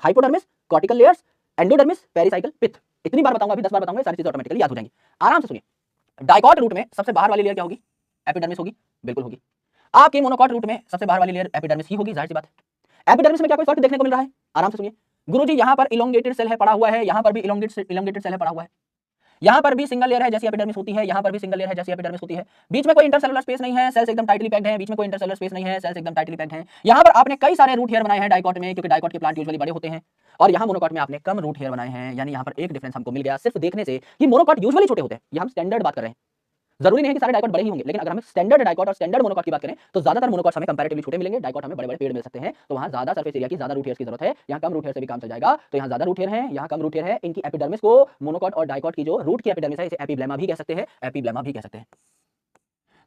Hypodermis, cortical layers, endodermis, pericycle, pith. इतनी बार बताऊंगा, अभी 10 बार बताऊंगा, सारी चीजें ऑटोमेटिकली याद हो जाएंगी। आराम से सुनिए। डाइकॉट रूट में सबसे बाहर वाली लेयर क्या होगी? एपिडर्मिस होगी, बिल्कुल होगी। आपके मोनोकॉट रूट में सबसे बाहर वाली लेयर एपिडर्मिस ही होगी, जाहिर सी बात है। एपिडर्मिस में क्या कोई फर्क देखने को मिल रहा है? आराम से सुनिए। गुरुजी यहाँ पर इलोंगेटेड सेल है पड़ा हुआ है, यहाँ पर भी इलोंगेटेड सेल है पड़ा हुआ है, यहाँ पर भी सिंगल लेयर है जैसी एपिडर्मिस होती है, यहाँ पर भी सिंगल लेयर है जैसी एपिडर्मिस होती है। बीच में कोई इंटरसेलुलर स्पेस नहीं है, सेल्स एकदम टाइटली पैक्ड हैं, बीच में कोई इंटरसेलुलर स्पेस नहीं है, सेल्स एकदम टाइटली पैक्ड हैं। यहाँ पर आपने कई सारे रूट हेयर बनाए हैं डाइकॉट में, क्योंकि डाइकॉट के प्लांट यूजुअली बड़े होते हैं, और यहाँ मोनोकॉट में आपने कम रूट हेयर बनाए हैं। यानी यहाँ पर एक डिफरेंस हमको मिल गया सिर्फ देखने से कि मोनोकॉट यूजुअली छोटे होते हैं। ये हम स्टैंडर्ड बात कर रहे हैं, जरूरी नहीं है कि सारे डाइकॉट बड़े ही होंगे, लेकिन अगर हम स्टैंडर्ड डाइकॉट और स्टैंडर्ड मोनोकॉट की बात करें तो ज्यादातर मोनोकॉट हमें कंपैरेटिवली छोटे मिलेंगे, डाइकॉट हमें बड़े-बड़े पेड़ मिल सकते हैं। तो वहां ज्यादा सरफेस एरिया की, ज्यादा रूट हेयर्स की जरूरत है, यहाँ कम रूट हेयर से भी काम चल जाएगा। तो यहाँ ज्यादा रूट हेयर है, यहाँ कम रूट हेयर है। इनकी एपिडर्मिस को मोनोकॉट और डाइकॉट की जो रूट की एपिडर्मिस है, इसे एपिब्लेमा भी कह सकते हैं, एपिब्लेमा भी कह सकते हैं।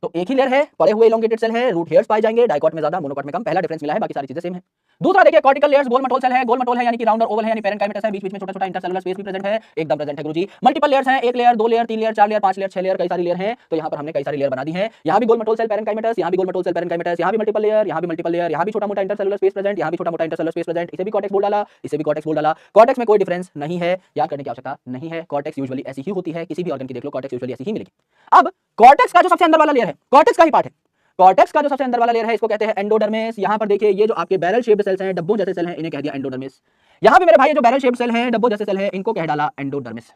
तो एक ही लेयर है, पड़े हुए इलोंगेटेड सेल है, रूट हेयर्स पाए जाएंगे, डाइकॉट में ज्यादा, मोनोकॉट में कम। पहला डिफरेंस मिला है, बाकी सारी चीजें सेम है। दूसरा देखिए, कॉर्टिकल लेयर्स गोल मटोल सेल है, गोल मटोल है यानी कि राउंड और ओवल है, यानी पेरेन्काइमेटस है, बीच-बीच में छोटा-छोटा इंटरसेलुलर स्पेस भी प्रेजेंट है, एकदम प्रेजेंट है गुरुजी। मल्टीपल लेयर्स हैं, एक लेयर, दो लेयर, तीन लेयर, चार लेयर, पांच लेयर, छह लेयर, कई सारी लेयर हैं। तो यहाँ पर हमने कई सारी लेयर बना दी है। यहाँ भी गोल मटोल सेल पेरेन्काइमेटस, यहाँ भी गोल मटोल सेल पेरेन्काइमेटस, यहाँ भी मल्टीपल लेयर, यहाँ भी मल्टीपल लेयर, यहाँ भी छोटा-मोटा इंटरसेलुलर स्पेस प्रेजेंट, यहाँ भी छोटा-मोटा इंटरसेलुलर स्पेस प्रेजेंट। इसे भी कॉर्टेक्स बोल डाला, इसे भी कॉर्टेक्स बोल डाला। कॉर्टेक्स में कोई डिफरेंस नहीं है, याद करने की आवश्यकता नहीं है। कॉर्टेक्स यूजुअली ऐसी ही होती है, किसी भी ऑर्गन की देख लो, कॉर्टेक्स यूजुअली ऐसी ही मिलेगी। अब कॉर्टेक्स का जो सबसे अंदर वाला लेयर है, कॉर्टेक्स का ही पार्ट है, कॉर्टेक्स का जो सबसे अंदर वाला लेयर है, इसको कहते हैं एंडोडर्मिस। यहाँ पर देखिए, ये जो आपके बैरल शेप्ड सेल्स हैं, डब्बों जैसे सेल हैं, इन्हें कह दिया एंडोडर्मिस। यहाँ भी मेरे भाई ये जो बैरल शेप्ड सेल हैं, डब्बों जैसे सेल हैं, इनको कह डाला एंडोडर्मिस।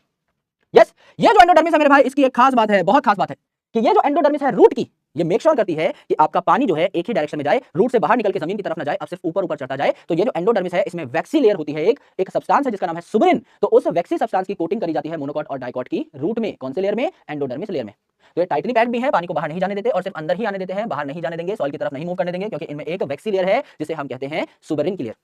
यस, ये जो एंडोडर्मिस है मेरे भाई, इसकी एक खास बात है, बहुत खास बात है, कि ये जो एंडोडर्मिस है रूट की, ये मेक श्योर करती है कि आपका पानी जो है एक ही डायरेक्शन में जाए, रूट से बाहर निकल के जमीन की तरफ ना जाए, अब सिर्फ ऊपर ऊपर चढ़ता जाए। तो ये जो एंडोडर्मिस है, इसमें वैक्सी लेयर होती है, एक सब्सटेंस है जिसका नाम है सुबरिन। तो उस वैक्सी सब्सटेंस की कोटिंग करी जाती है मोनोकॉट और डाइकॉट की रूट में। कौन से लेयर में? एंडोडर्मिस लेयर में। तो ये टाइटली पैक्ड भी है, पानी को बाहर नहीं जाने देते और सिर्फ अंदर ही आने देते हैं, बाहर नहीं जाने देंगे, सॉइल की तरफ नहीं मूव करने देंगे, क्योंकि इनमें एक वैक्सी लेयर है जिसे हम कहते हैं सुबरिन की लेयर।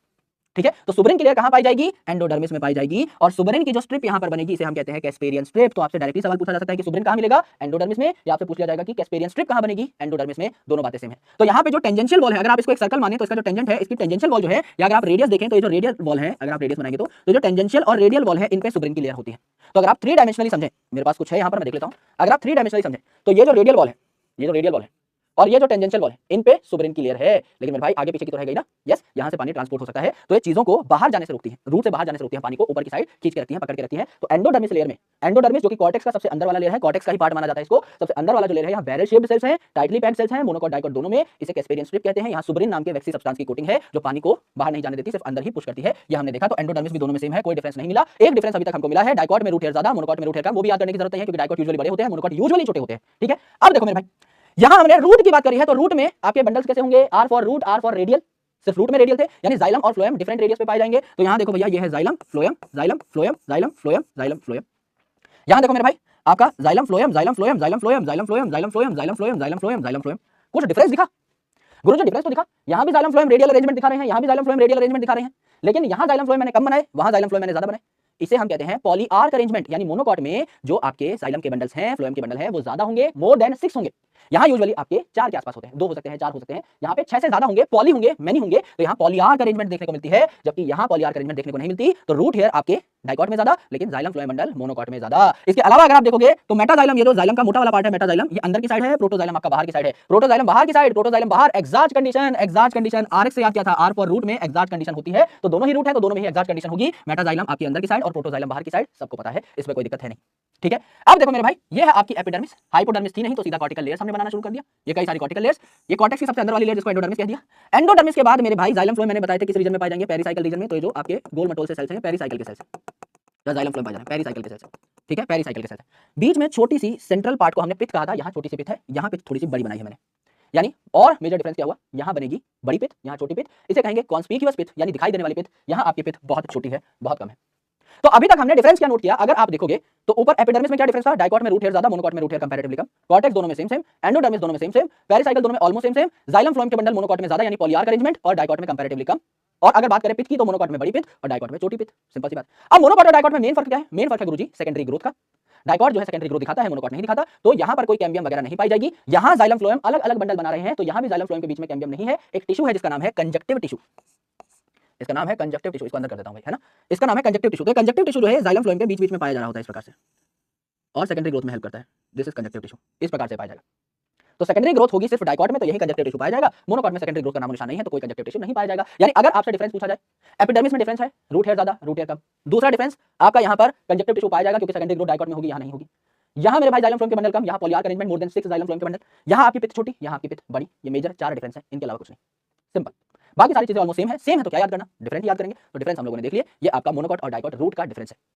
ठीक है, तो सुबरिन की लेयर कहां पाई जाएगी? एंडोडर्मिस में पाई जाएगी। और सुबरिन की जो स्ट्रिप यहां पर बनेगी, इसे हम कहते हैं कैस्पेरियन स्ट्रिप। तो आपसे डायरेक्टली सवाल पूछा जा सकता है कि सुबरिन कहां मिलेगा? एंडोडर्मिस में, या आपसे पूछ लिया जाएगा कि कैस्पेरियन स्ट्रिप कहां बनेगी? एंडोडर्मिस में। दोनों बातें सेम है। तो यहां पे जो टेंजेंशियल वॉल है, अगर आप इसको एक सर्कल माने तो इसका जो टेंजेंट है, इसकी टेंजेंशियल वॉल जो है, या अगर आप रेडियस देखें तो ये जो रेडियल वॉल है, अगर आप रेडियस बनाएंगे तो जो टेंजेंशियल और रेडियल वॉल है, इन पे सुबरिन की लेयर होती है। तो अगर आप थ्री डायमेंशनली समझें, मेरे पास कुछ है यहां पर, मैं देख लेता हूं। अगर आप थ्री डायमेंशनली समझें तो ये जो रेडियल वॉल है, ये जो रेडियल वॉल है और ये जो टेंजेंशियल वॉल है, इन पे सुबरिन की लेयर है। लेकिन मेरे भाई आगे पीछे की तो रह गई ना। यस, यहां से पानी ट्रांसपोर्ट हो सकता है, तो ये चीजों को बाहर जाने से रोकती है, रूट से बाहर जाने से रोकती है, पानी को ऊपर की साइड खींच के रखती है, पकड़ के रखती है। तो एंडोडर्मिस लेयर में, एंडोडर्मिस जो कि कॉर्टेक्स का सबसे अंदर वाला लेयर है, कॉर्टेक्स का ही पार्ट माना जाता है इसको, सबसे अंदर वाला जो लेयर है, यहाँ बैरल शेप्ड सेल्स हैं, टाइटली पैक्ड सेल्स हैं, मोनोकॉट डाइकॉट दोनों में। इसे कैस्पेरियन स्ट्रिप कहते हैं। यहाँ सुबरिन नाम के वैक्सी सब्सटेंस की कोटिंग है जो पानी को बाहर नहीं जाने देती, सिर्फ अंदर ही पुश करती है। ये हमने देखा। तो एंडोडर्मिस भी दोनों में सेम है, कोई डिफरेंस नहीं मिला। एक डिफरेंस अभी तक हमको मिला है, डाइकॉट में रूट हेयर ज्यादा, मोनोकॉट में रूट हेयर कम। वो भी याद करने की जरूरत है, क्योंकि डाइकॉट यूजुअली बड़े होते हैं, मोनोकॉट यूजुअली छोटे होते हैं। ठीक है, अब देखो मेरे भाई, यहां हमने रूट की बात करी है, तो रूट में आपके बंडल्स कैसे होंगे? R for root, R for radial. सिर्फ रूट में रेडियल थे, यानी जाइलम और फ्लोएम डिफरेंट रेडियस पे पाए जाएंगे। तो यहां देखो भैया, ये है xylem phloem, xylem phloem, xylem phloem, xylem phloem. यहां देखो मेरे भाई, आपका xylem phloem, xylem phloem, xylem phloem, xylem phloem, xylem phloem, xylem phloem, xylem phloem, xylem phloem. कुछ डिफरेंस दिखा गुरुजी? डिफरेंस तो दिखा। यहां भी जाइलम फ्लोएम रेडियल अरेंजमेंट दिखा रहे हैं, यहां भी जाइलम फ्लोएम रेडियल अरेंजमेंट दिखा रहे हैं, लेकिन यहां जाइलम फ्लोएम मैंने कम बनाए, वहां जाइलम फ्लोएम मैंने ज्यादा बनाए। इसे हम कहते हैं पॉलीआर्क अरेंजमेंट। यानी मोनोकॉट में जो आपके जाइलम के बंडल्स हैं, फ्लोएम के बंडल हैं, वो ज्यादा होंगे, मोर देन 6 होंगे। यहाँ यूजुअली आपके 4 के आसपास होते हैं, 2 हो सकते हैं, 4 हो सकते हैं। यहाँ पे 6 से ज्यादा होंगे, पॉली होंगे, मेनी होंगे। तो यहाँ पॉलीआर्क अरेंजमेंट देखने को मिलती है, जबकि यहाँ पॉलीआर्क अरेंजमेंट देखने को नहीं मिलती। तो रूट हेयर आपके डाइकॉट में ज्यादा, लेकिन जाइलम फ्लोएम बंडल मोनोकॉट में ज्यादा। इसके अलावा अगर आप देखोगे तो मेटाजाइलम, ये जो जाइलम का मोटा वाला पार्ट है, मेटाजाइलम ये अंदर की साइड है, प्रोटोजाइलम आपका बाहर की साइड है। प्रोटोजाइलम बाहर की साइड, प्रोटोजाइलम बाहर। Exact condition, exact condition RX से याद किया था, आर फॉर रूट में एग्जैक्ट कंडीशन होती है। तो दोनों ही रूट है, तो दोनों में ही एग्जैक्ट कंडीशन होगी। मेटाजाइलम आपकी अंदर की साइड और प्रोटोजाइलम बाहर की साइड, सबको पता है, इसमें कोई दिक्कत है नहीं। ठीक है, अब देखो मेरे भाई, ये है आपकी एपिडर्मिस। हाइपोडर्मिस थी नहीं, तो सीधा कॉर्टिकल लेयर्स हमने बनाना शुरू कर दिया। ये कई सारी कॉर्टिकल लेयर्स, ये कॉर्टेक्स की सबसे अंदर वाली लेयर जिसको एंडोडर्मिस कह दिया। एंडोडर्मिस के बाद मेरे भाई जाइलम फ्लोएम मैंने बताया था किस रीजन में पाए जाएंगे? पेरिसाइकल रीजन में। तो ये जो आपके गोल मटोल से सेल्स हैं, पेरिसाइकल के सेल्स हैं, जाइलम फ्लोएम पाए जाते हैं, पेरिसाइकल के सेल्स हैं। ठीक है, पेरिसाइकल के सेल्स हैं। बीच में छोटी सी सेंट्रल पार्ट को हमने पिथ कहा था, यहाँ छोटी सी पिथ है, यहाँ पिथ थोड़ी सी बड़ी बनाई है मैंने। यानी और मेजर डिफरेंस क्या हुआ? यहाँ बनेगी बड़ी पिथ, यहाँ छोटी पिथ। इसे कहेंगे कॉन्स्पिक्यूअस पिथ, यानी दिखाई देने वाली पिथ। यहाँ आपकी पिथ बहुत छोटी है, बहुत कम है। तो अभी तक हमने डिफरेंस क्या नोट किया? अगर आप देखोगे तो ऊपर एपिडर्मिस में क्या डिफरेंस था? डाइकॉट में रूट हेयर ज्यादा, मोनोकॉट में रूट हेयर कंपैरेटिवली कम। कॉर्टेक्स दोनों में सेम सेम, एंडोडर्मिस दोनों में सेम सेम, पेरिसाइकल दोनों में almost same same. Xylem phloem के बंडल मोनोकॉट में ज्यादा, यानी पॉलीआर्क अरेंजमेंट, और डाइकॉट में कंपैरेटिवली कम। और अगर बात करें पिथ की, तो मोनोकॉट में बड़ी पिथ और डाइकॉट में छोटी पिथ। सिंपल सी बात। अब मोनोकॉट और डाइकॉट में मेन फर्क क्या है? मेन फर्क है गुरुजी सेकेंडरी ग्रोथ का। डाइकॉट जो है सेकेंडरी ग्रोथ दिखाता है, मोनोकॉट नहीं दिखाता। तो यहाँ पर कोई कैम्बियम वगैरह नहीं पाई जाएगी। यहाँ जाइलम फ्लोएम अलग अलग बंडल बना रहे हैं, तो यहाँ भी जाइलम फ्लोएम के बीच में कैम्बियम नहीं है। एक टिश्यू है जिसका नाम है कंजक्टिव टिश्यू, इसका नाम है कंजक्टिव टिश्यू। इसको अंदर कर देता हूं भाई, है ना, इसका नाम है कंजक्टिव टिश्यू। तो कंजक्टिव टिश्यू जो है जाइलम फ्लोएम के बीच बीच में पाया जा रहा होता है इस प्रकार से, और सेकेंडरी ग्रोथ में हेल्प करता है। दिस इज कंजक्टिव टिश्यू, इस प्रकार से पाया जाएगा। तो सेकेंडरी ग्रोथ होगी सिर्फ डाइकॉट में, तो यही कंजक्टिव टिश्यू पाया जाएगा। मोनोकॉट में सेकेंडरी ग्रोथ का नामो निशान नहीं है, तो कोई कंजक्टिव टिश्यू नहीं पाया जाएगा। यानी अगर आपसे डिफरेंस पूछा जाए, एपिडर्मिस में डिफरेंस है, रूट हेयर ज्यादा, रूट हेयर कम। दूसरा डिफरेंस आपका यहाँ पर कंजक्टिव टिश्यू पाया जाएगा क्योंकि सेकेंडरी ग्रोथ डाइकॉट में होगी, यहाँ नहीं होगी। यहाँ मेरे भाई जाइलम फ्लोएम के बंडल कम, यहाँ polyarch arrangement more than 6 xylem phloem के बंडल, यहाँ आपकी पिथ छोटी, यहाँ आपकी पिथ बड़ी। ये मेजर 4 डिफरेंस है, इनके अलावा कुछ नहीं, सिंपल। बाकी सारी चीजें ऑलमोस्ट सेम है तो क्या याद करना, डिफरेंट याद करेंगे। तो डिफरेंस हम लोगों ने देख लिए, ये आपका मोनोकॉट और डाइकॉट रूट का डिफरेंस है।